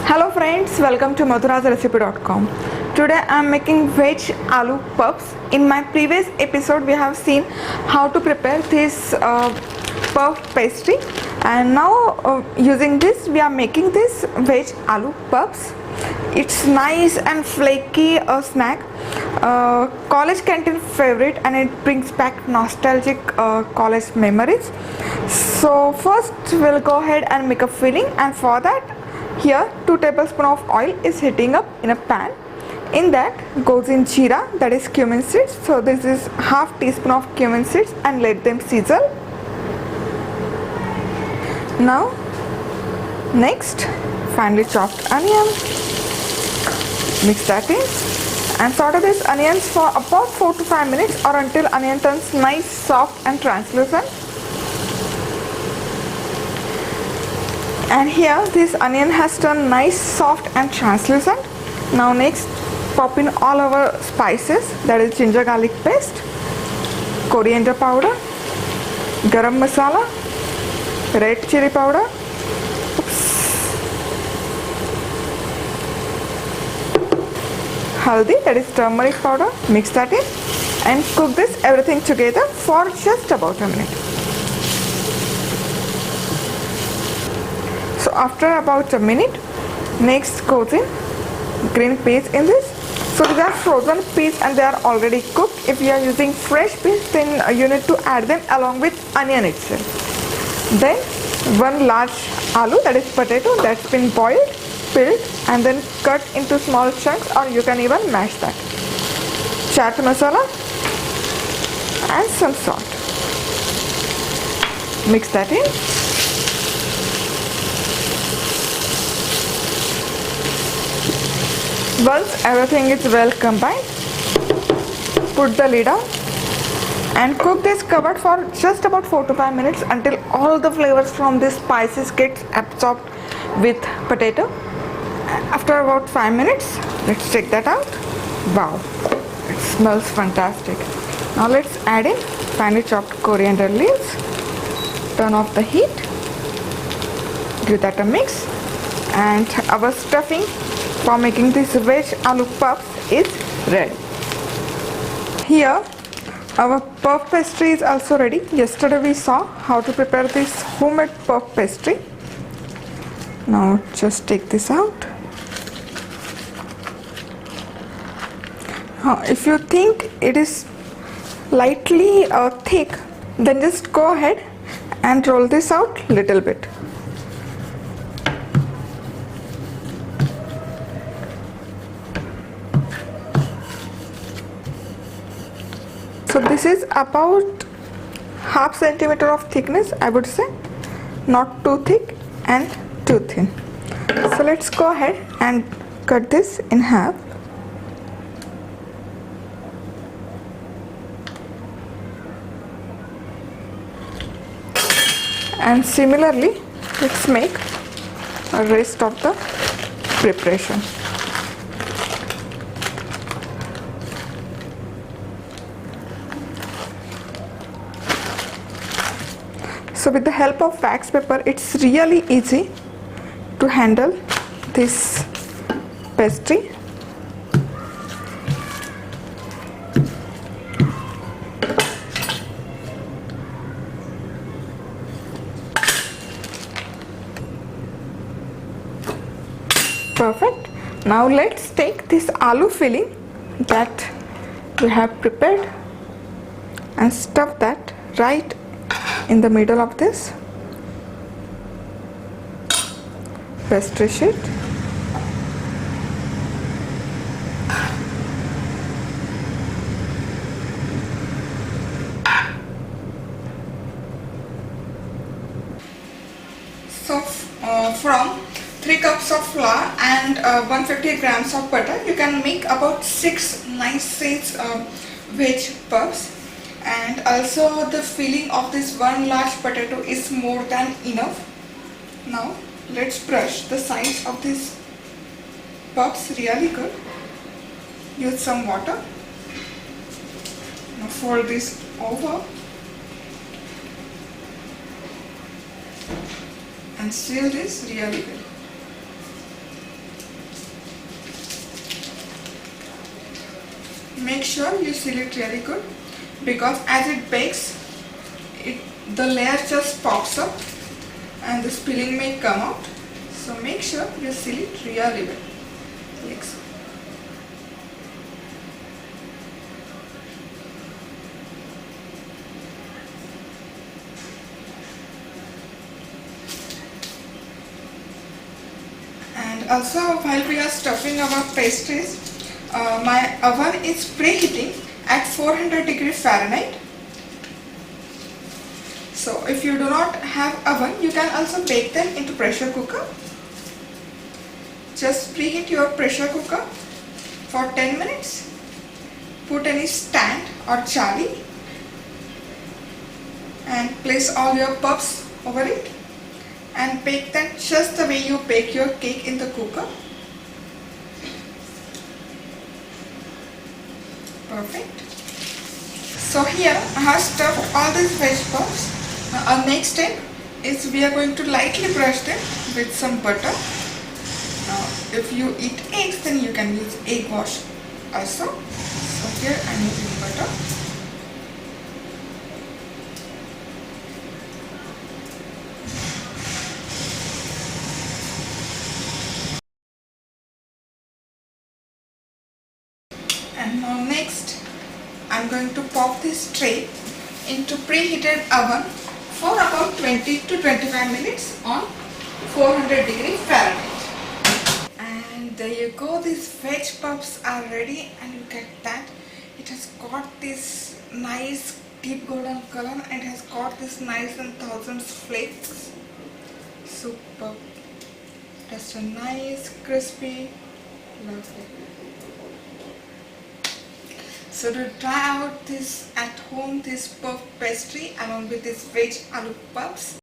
Hello friends, welcome to MadhurasRecipe.com. Today I am making veg aloo puffs. In my previous episode we have seen how to prepare this puff pastry, and now using this we are making this veg aloo puffs. It's nice and flaky snack, college canteen favorite, and it brings back nostalgic college memories. So first we'll go ahead and make a filling, and for that here 2 tablespoons of oil is heating up in a pan. In that goes in jeera, that is cumin seeds. So this is half teaspoon of cumin seeds, and let them sizzle. Now next finely chopped onion, mix that in and saute these onions for about 4 to 5 minutes or until onion turns nice, soft and translucent. And here this onion has turned nice, soft and translucent. Now next pop in all our spices, that is ginger garlic paste, coriander powder, garam masala, red chili powder, haldi, that is turmeric powder. Mix that in and cook this everything together for just about a minute. So after about a minute, next goes in green peas in this. So these are frozen peas and they are already cooked. If you are using fresh peas, then you need to add them along with onion itself. Then 1 large aloo, that is potato, that's been boiled, peeled and then cut into small chunks, or you can even mash that. Chaat masala and some salt. Mix that in. Once everything is well combined, put the lid on and cook this covered for just about 4 to 5 minutes until all the flavors from these spices get absorbed with potato. After about 5 minutes, let's check that out. Wow, it smells fantastic. Now let's add in finely chopped coriander leaves. Turn off the heat, give that a mix, and our stuffing for making this veg aloo puffs is ready. Here our puff pastry is also ready. Yesterday we saw how to prepare this homemade puff pastry. Now just take this out. If you think it is lightly thick, then just go ahead and roll this out little bit. So this is about half centimeter of thickness, I would say, not too thick and too thin. So let's go ahead and cut this in half. And similarly, let's make a rest of the preparation. So with the help of wax paper, it's really easy to handle this pastry. Perfect. Now let's take this aloo filling that we have prepared and stuff that right in the middle of this pastry sheet. So from 3 cups of flour and 150 grams of butter, you can make about 6 nice size veg puffs. And also the filling of this 1 large potato is more than enough. Now let's brush the sides of these puffs really good. Use some water. Now fold this over and seal this really well. make sure you seal it really good, because as it bakes, the layer just pops up and the spilling may come out. So make sure you seal it really well, like so. And also, while we are stuffing our pastries, my oven is preheating at 400 degrees Fahrenheit. So if you do not have oven, you can also bake them into pressure cooker. Just preheat your pressure cooker for 10 minutes. Put any stand or chali and place all your puffs over it and bake them just the way you bake your cake in the cooker. Perfect. So here I have stuffed all these veg puffs. Our next step is we are going to lightly brush them with some butter. Now if you eat eggs, then you can use egg wash also. So here I am using butter. And now next I am going to pop this tray into preheated oven for about 20 to 25 minutes on 400 degrees Fahrenheit. And there you go, these veg puffs are ready, and look at that. It has got this nice deep golden color and has got this nice and thousands flakes. Superb. Just a nice crispy, lovely. So to try out this at home, this puff pastry along with this veg aloo puffs,